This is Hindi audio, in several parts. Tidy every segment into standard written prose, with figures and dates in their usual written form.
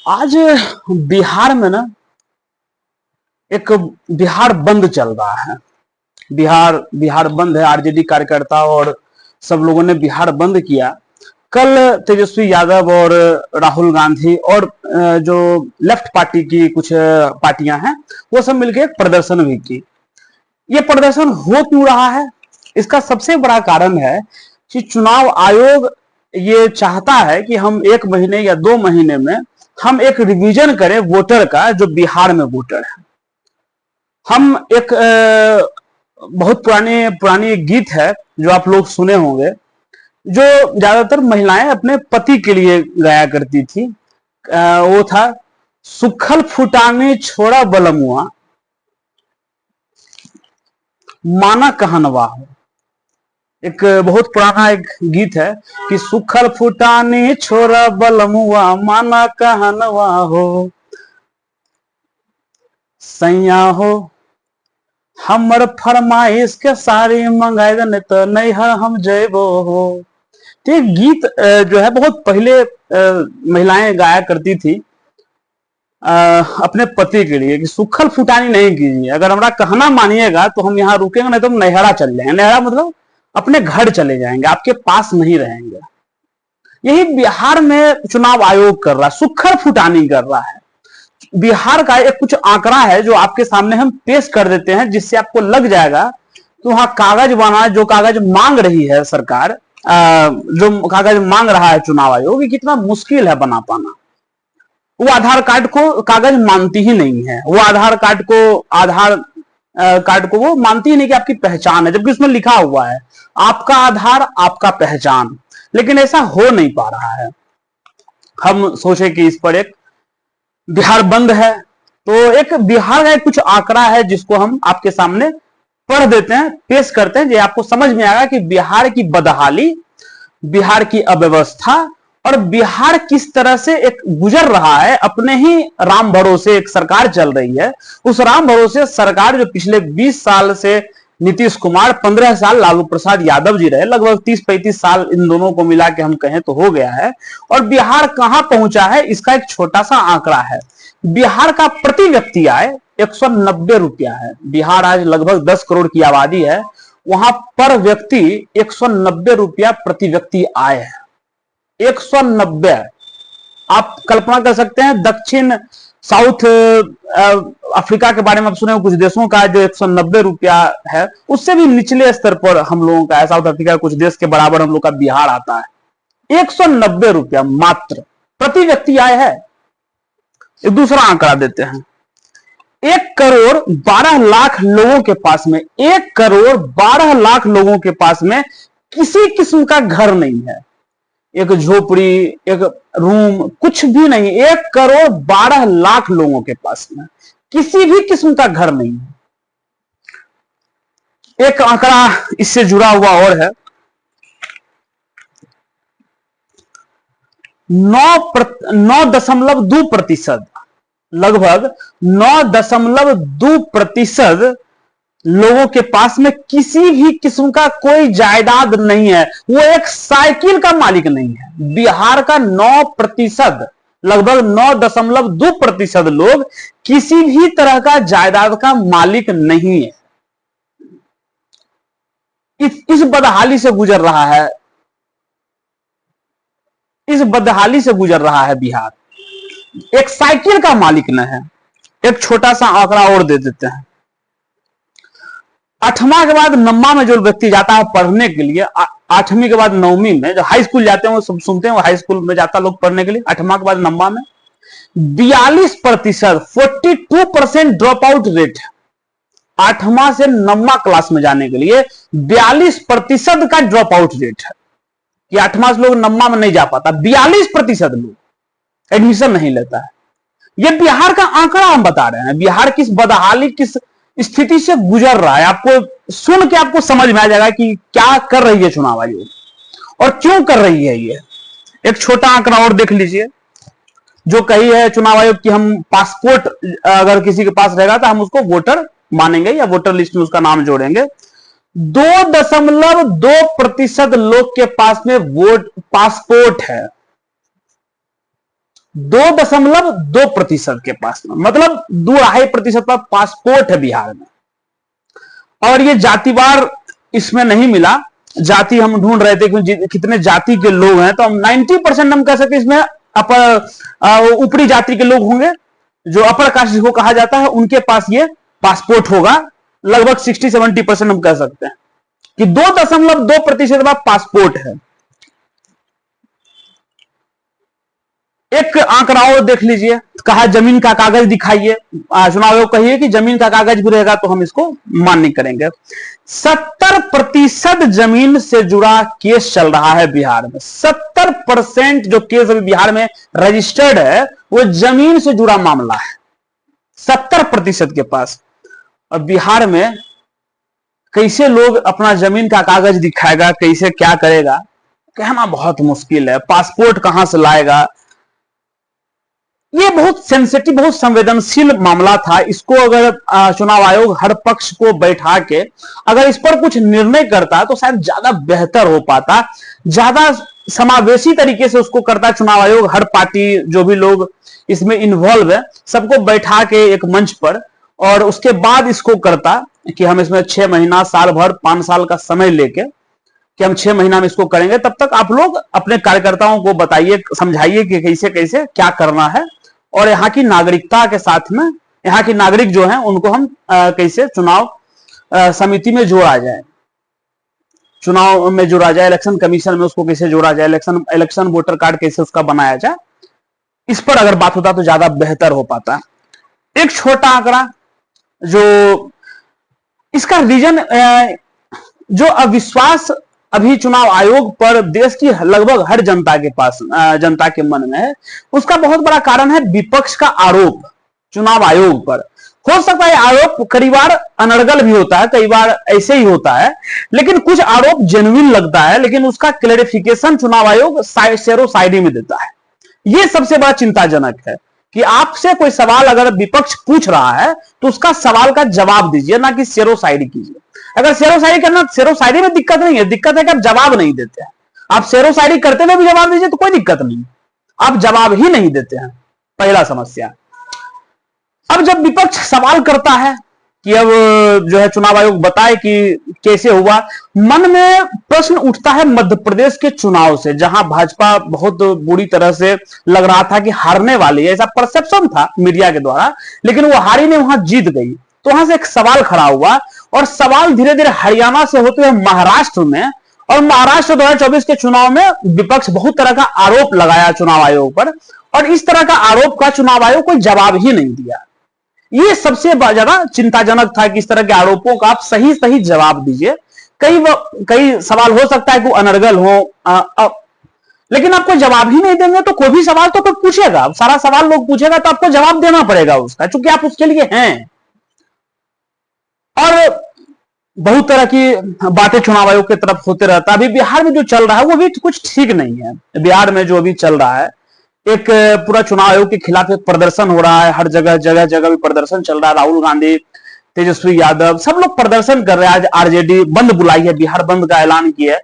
आज बिहार में ना एक बिहार बंद चल रहा है। बिहार बिहार बंद है। आरजेडी कार्यकर्ता और सब लोगों ने बिहार बंद किया। कल तेजस्वी यादव और राहुल गांधी और जो लेफ्ट पार्टी की कुछ पार्टियां हैं वो सब मिलकर एक प्रदर्शन भी की। ये प्रदर्शन हो क्यों रहा है? इसका सबसे बड़ा कारण है कि चुनाव आयोग ये चाहता है कि हम 1 महीने या 2 महीने में हम एक रिवीजन करें वोटर का, जो बिहार में वोटर है। हम एक बहुत पुरानी पुरानी गीत है जो आप लोग सुने होंगे, जो ज्यादातर महिलाएं अपने पति के लिए गाया करती थी। वो था, सुखल फुटानी छोड़ा बलमुआ माना कहनवा हो। एक बहुत पुराना एक गीत है कि सुखल फुटानी छोड़ा बलमुआ माना कहनवा हो, सैया हो हमर फरमाइश के साड़ी मंगाई दे तो नैहर हम जयबो हो। तो ये गीत जो है बहुत पहले महिलाएं गाया करती थी अपने पति के लिए कि सुखल फुटानी नहीं कीजिए, अगर हमारा कहना मानिएगा तो हम यहाँ रुकेंगे, नहीं तो हम नैहरा चल जाएंगे। नैहरा मतलब अपने घर चले जाएंगे, आपके पास नहीं रहेंगे। यही बिहार में चुनाव आयोग कर रहा है, सुखल फुटानी कर रहा है। बिहार का एक कुछ आंकड़ा है जो आपके सामने हम पेश कर देते हैं, जिससे आपको लग जाएगा कि वहां कागज बना, जो कागज मांग रही है सरकार, जो कागज मांग रहा है चुनाव आयोग, कितना मुश्किल है बना पाना। वो आधार कार्ड को कागज मानती ही नहीं है। वो आधार कार्ड को वो मानती ही नहीं कि आपकी पहचान है, जबकि उसमें लिखा हुआ है आपका आधार आपका पहचान। लेकिन ऐसा हो नहीं पा रहा है। हम सोचे कि इस पर एक बिहार बंद है, तो एक बिहार का कुछ आंकड़ा है जिसको हम आपके सामने पढ़ देते हैं, पेश करते हैं, जो आपको समझ में आएगा कि बिहार की बदहाली, बिहार की अव्यवस्था और बिहार किस तरह से एक गुजर रहा है। अपने ही राम भरोसे एक सरकार चल रही है। उस राम भरोसे सरकार जो पिछले 20 साल से नीतीश कुमार, 15 साल लालू प्रसाद यादव जी रहे, लगभग 30-35 साल इन दोनों को मिला के हम कहें तो हो गया है। और बिहार कहां पहुंचा है इसका एक छोटा सा आंकड़ा है। बिहार का प्रति व्यक्ति आय 190 रुपया है। बिहार आज लगभग 10 करोड़ की आबादी है, वहां पर व्यक्ति 190 रुपया प्रति व्यक्ति आय है। 190। आप कल्पना कर सकते हैं दक्षिण साउथ अफ्रीका के बारे में आप सुने हो, कुछ देशों का जो 190 रुपया है, उससे भी निचले स्तर पर हम लोगों का है। साउथ अफ्रीका कुछ देश के बराबर हम लोग का बिहार आता है। 190 रुपया मात्र प्रति व्यक्ति आय है। एक दूसरा आंकड़ा देते हैं, 1 करोड़ 12 लाख लोगों के पास में, 1 करोड़ 12 लाख लोगों के पास में किसी किस्म का घर नहीं है। एक झोपड़ी, एक रूम, कुछ भी नहीं। 1 करोड़ 12 लाख लोगों के पास में किसी भी किस्म का घर नहीं है। एक आंकड़ा इससे जुड़ा हुआ और है, 9.2%, लगभग 9.2% लोगों के पास में किसी भी किस्म का कोई जायदाद नहीं है। वो एक साइकिल का मालिक नहीं है। बिहार का 9%, लगभग 9.2% लोग किसी भी तरह का जायदाद का मालिक नहीं है। इस बदहाली से गुजर रहा है, इस बदहाली से गुजर रहा है बिहार। एक साइकिल का मालिक न है। एक छोटा सा आंकड़ा और दे देते हैं, 8वां के बाद 9वां में जो व्यक्ति जाता है पढ़ने के लिए, 8वीं के बाद 9वीं में जो हाई स्कूल जाते हैं, वो सब सुनते हैं, वो हाई स्कूल में जाता लोग पढ़ने के लिए। 8वां के बाद 9वां में 42%, 42% ड्रॉप आउट रेट है। 8वां से 9वां क्लास में जाने के लिए 42% का ड्रॉप आउट रेट है कि 8वां से लोग 9वां में नहीं जा पाता। 42% लोग एडमिशन नहीं लेता है। यह बिहार का आंकड़ा हम बता रहे हैं। बिहार किस बदहाली, किस स्थिति से गुजर रहा है, आपको सुन के आपको समझ में आ जाएगा कि क्या कर रही है चुनाव आयोग और क्यों कर रही है। ये एक छोटा आंकड़ा और देख लीजिए, जो कही है चुनाव आयोग कि हम पासपोर्ट अगर किसी के पास रहेगा तो हम उसको वोटर मानेंगे या वोटर लिस्ट में उसका नाम जोड़ेंगे। 2.2% लोग के पास में वोट पासपोर्ट है। 2.2% के पास में, मतलब 2.5% का पासपोर्ट है बिहार में। और ये जातिवार इसमें नहीं मिला, जाति हम ढूंढ रहे थे कि कितने जाति के लोग हैं, तो हम 90% हम कह सकते इसमें अपर ऊपरी जाति के लोग होंगे, जो अपर कास्ट जिसको कहा जाता है, उनके पास ये पासपोर्ट होगा। लगभग 60-70% हम कह सकते हैं कि 2.2% का पासपोर्ट है। एक आंकड़ा और देख लीजिए, कहा जमीन का कागज दिखाइए। चुनाव आयोग कहिए कि जमीन का कागज भी रहेगा तो हम इसको मान्य करेंगे। 70% जमीन से जुड़ा केस चल रहा है बिहार में। 70% जो केस अभी बिहार में रजिस्टर्ड है वो जमीन से जुड़ा मामला है, 70% के पास। और बिहार में कैसे लोग अपना जमीन का कागज दिखाएगा, कैसे क्या करेगा, कहना बहुत मुश्किल है। पासपोर्ट कहां से लाएगा, ये बहुत सेंसिटिव, बहुत संवेदनशील मामला था। इसको अगर चुनाव आयोग हर पक्ष को बैठा के अगर इस पर कुछ निर्णय करता तो शायद ज्यादा बेहतर हो पाता, ज्यादा समावेशी तरीके से उसको करता चुनाव आयोग। हर पार्टी, जो भी लोग इसमें इन्वॉल्व है, सबको बैठा के एक मंच पर, और उसके बाद इसको करता कि हम इसमें 6 महीना, साल भर, 5 साल का समय लेके कि हम 6 महीना में इसको करेंगे। तब तक आप लोग अपने कार्यकर्ताओं को बताइए, समझाइए कि कैसे कैसे क्या करना है, और यहाँ की नागरिकता के साथ में यहाँ की नागरिक जो हैं उनको हम कैसे चुनाव समिति में जोड़ा जाए, चुनाव में जोड़ा जाए, इलेक्शन कमीशन में उसको कैसे जोड़ा जाए, इलेक्शन वोटर कार्ड कैसे उसका बनाया जाए, इस पर अगर बात होता तो ज्यादा बेहतर हो पाता। एक छोटा आंकड़ा, जो इसका रीजन, जो अविश्वास अभी चुनाव आयोग पर देश की लगभग हर जनता के पास, जनता के मन में है, उसका बहुत बड़ा कारण है विपक्ष का आरोप चुनाव आयोग पर। हो सकता है आरोप कई बार अनर्गल भी होता है, कई बार ऐसे ही होता है, लेकिन कुछ आरोप जेन्युइन लगता है, लेकिन उसका क्लैरिफिकेशन चुनाव आयोग शेरो शायरी में देता है। यह सबसे बड़ा चिंताजनक है कि आपसे कोई सवाल अगर विपक्ष पूछ रहा है तो उसका सवाल का जवाब दीजिए, ना कि शेरो शायरी कीजिए। अगर शेरो शायरी करना, शेरो शायरी में दिक्कत नहीं है, दिक्कत है कि आप जवाब नहीं देते हैं। आप शेरो शायरी करते हुए भी जवाब दीजिए तो कोई दिक्कत नहीं, आप जवाब ही नहीं देते हैं, पहला समस्या। अब जब विपक्ष सवाल करता है कि अब जो है चुनाव आयोग बताए कि कैसे हुआ, मन में प्रश्न उठता है मध्य प्रदेश के चुनाव से, जहां भाजपा बहुत बुरी तरह से लग रहा था कि हारने वाली है, ऐसा परसेप्शन था मीडिया के द्वारा, लेकिन वो हारी नहीं, वहां जीत गई। तो वहां से एक सवाल खड़ा हुआ, और सवाल धीरे धीरे हरियाणा से होते हुए महाराष्ट्र में, और महाराष्ट्र 2024 के चुनाव में विपक्ष बहुत तरह का आरोप लगाया चुनाव आयोग पर, और इस तरह का आरोप का चुनाव आयोग कोई जवाब ही नहीं दिया। ये सबसे ज्यादा चिंताजनक था कि इस तरह के आरोपों का आप सही सही जवाब दीजिए। कई सवाल हो सकता है कि अनर्गल हो, लेकिन आपको जवाब ही नहीं देंगे तो कोई भी सवाल तो कोई पूछेगा, सारा सवाल लोग पूछेगा तो आपको जवाब देना पड़ेगा उसका, क्योंकि आप उसके लिए हैं। और बहुत तरह की बातें चुनाव आयोग की तरफ होते रहता है। अभी बिहार में जो चल रहा है वो भी कुछ ठीक नहीं है। बिहार में जो अभी चल रहा है, एक पूरा चुनाव आयोग के खिलाफ एक प्रदर्शन हो रहा है, हर जगह जगह जगह भी प्रदर्शन चल रहा है। राहुल गांधी, तेजस्वी यादव, सब लोग प्रदर्शन कर रहे हैं। आज आरजेडी बंद बुलाई है, बिहार बंद का ऐलान किया है।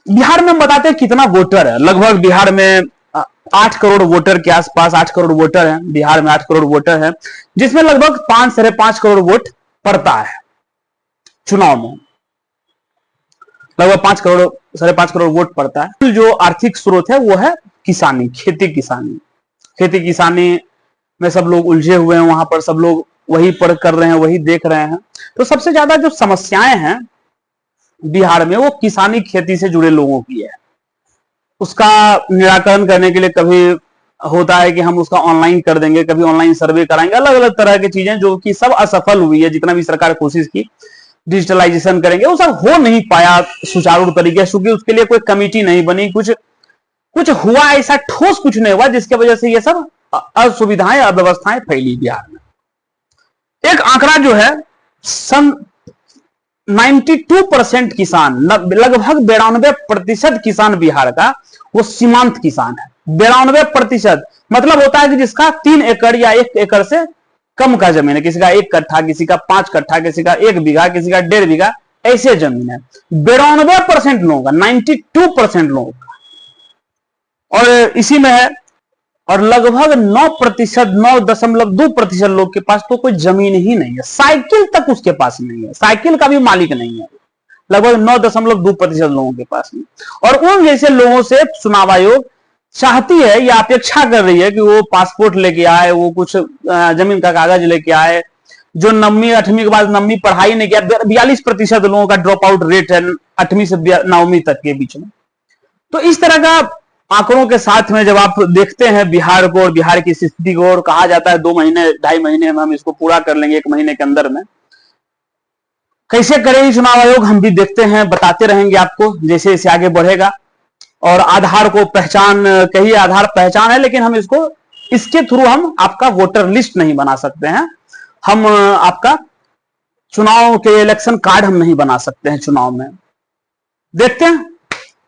बिहार में बताते हैं कितना वोटर है, लगभग बिहार में 8 करोड़ वोटर के आसपास, 8 करोड़ वोटर हैं बिहार में, 8 करोड़ वोटर हैं, जिसमें लगभग 5-5.5 करोड़ वोट पड़ता है चुनाव में, लगभग 5-5.5 करोड़ वोट पड़ता है। जो आर्थिक स्रोत है वो है किसानी, खेती किसानी में सब लोग उलझे हुए हैं, वहां पर सब लोग वही पर कर रहे हैं, वही देख रहे हैं। तो सबसे ज्यादा जो समस्याएं हैं बिहार में वो किसानी खेती से जुड़े लोगों की है। उसका निराकरण करने के लिए कभी होता है कि हम उसका ऑनलाइन कर देंगे, कभी ऑनलाइन सर्वे कराएंगे, अलग अलग तरह की चीजें जो कि सब असफल हुई है। जितना भी सरकार कोशिश की डिजिटलाइजेशन करेंगे, वो सब हो नहीं पाया सुचारू तरीके से, क्योंकि उसके लिए कोई कमेटी नहीं बनी, कुछ हुआ ऐसा ठोस कुछ नहीं हुआ, जिसकी वजह से ये सब असुविधाएं, अव्यवस्थाएं फैली बिहार में। एक आंकड़ा जो है, 92% किसान, लगभग 92% किसान बिहार का वो सीमांत किसान है। 92% मतलब होता है कि जिसका 3 एकड़ या 1 एकड़ से कम का जमीन है, किसी का 1 कट्ठा, किसी का 5 कट्ठा, किसी का 1 बीघा, किसी का 1.5 बीघा, ऐसे जमीन है 92% लोगों का, 92% लोगों का। और इसी में है और लगभग 9%, 9.2% लोग के पास तो कोई जमीन ही नहीं है, साइकिल तक उसके पास नहीं है, साइकिल का भी मालिक नहीं है, लगभग 9.2% लोगों के पास में। और उन जैसे लोगों से चुनाव आयोग चाहती है या अपेक्षा कर रही है कि वो पासपोर्ट लेके आए, वो कुछ जमीन का कागज लेके आए, जो 9वीं 8वीं के बाद 9वीं पढ़ाई नहीं किया। 42% लोगों का ड्रॉप आउट रेट है 8वीं से 9वीं तक के बीच में। तो इस तरह का आंकड़ों के साथ में जब आप देखते हैं बिहार को और बिहार की स्थिति को, और कहा जाता है 2 महीने 2.5 महीने में हम इसको पूरा कर लेंगे, 1 महीने के अंदर में, कैसे करेगी चुनाव आयोग हम भी देखते हैं, बताते रहेंगे आपको जैसे जैसे आगे बढ़ेगा। और आधार को पहचान, कहिए आधार पहचान है, लेकिन हम इसको, इसके थ्रू हम आपका वोटर लिस्ट नहीं बना सकते हैं, हम आपका चुनाव के इलेक्शन कार्ड हम नहीं बना सकते हैं चुनाव में। देखते हैं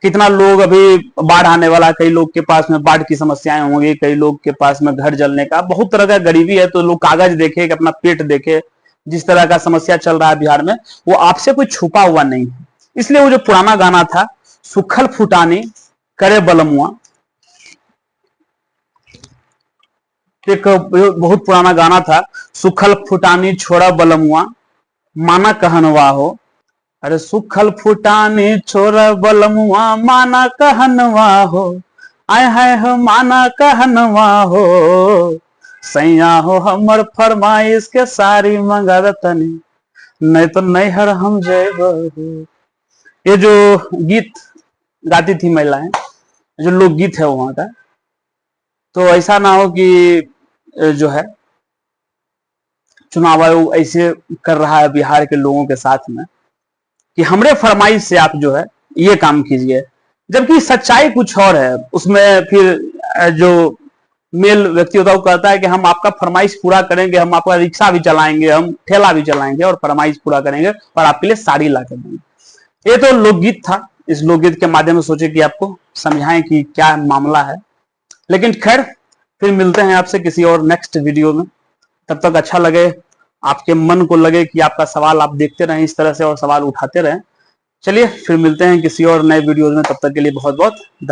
कितना लोग, अभी बाढ़ आने वाला, कई लोग के पास में बाढ़ की समस्याएं होंगी, कई लोग के पास में घर जलने का, बहुत तरह का गरीबी है, तो लोग कागज देखे कि अपना पेट देखे। जिस तरह का समस्या चल रहा है बिहार में, वो आपसे कोई छुपा हुआ नहीं है। इसलिए वो जो पुराना गाना था, सुखल फुटानी करे बलमुआ, एक बहुत पुराना गाना था, सुखल फुटानी छोड़ा बलमुआ माना कहनवा हो। अरे सुखल फुटानी छोड़ा बलमुआ माना कहनवा हो, आय हाय हो माना कहनवा हो, सैया हो हमर फरमाइश के सारी मंगा तनी, नहीं तो नैहर हम जेबो। ये जो गीत गाती थी महिलाएं, जो लोकगीत है वहां का, तो ऐसा ना हो कि जो है चुनाव आयोग ऐसे कर रहा है बिहार के लोगों के साथ में कि हमरे फरमाइश से आप जो है ये काम कीजिए, जबकि सच्चाई कुछ और है। उसमें फिर जो मेल व्यक्ति होता है वो कहता है कि हम आपका फरमाइश पूरा करेंगे, हम आपका रिक्शा भी चलाएंगे, हम ठेला भी चलाएंगे और फरमाइश पूरा करेंगे और आपके लिए साड़ी ला के देंगे। ये तो लोकगीत था, इस लोकगीत के माध्यम से सोचे कि आपको समझाएं कि क्या मामला है। लेकिन खैर, फिर मिलते हैं आपसे किसी और नेक्स्ट वीडियो में। तब तक अच्छा लगे, आपके मन को लगे कि आपका सवाल आप देखते रहें इस तरह से और सवाल उठाते रहें। चलिए फिर मिलते हैं किसी और नए वीडियो में, तब तक के लिए बहुत बहुत धन्यवाद।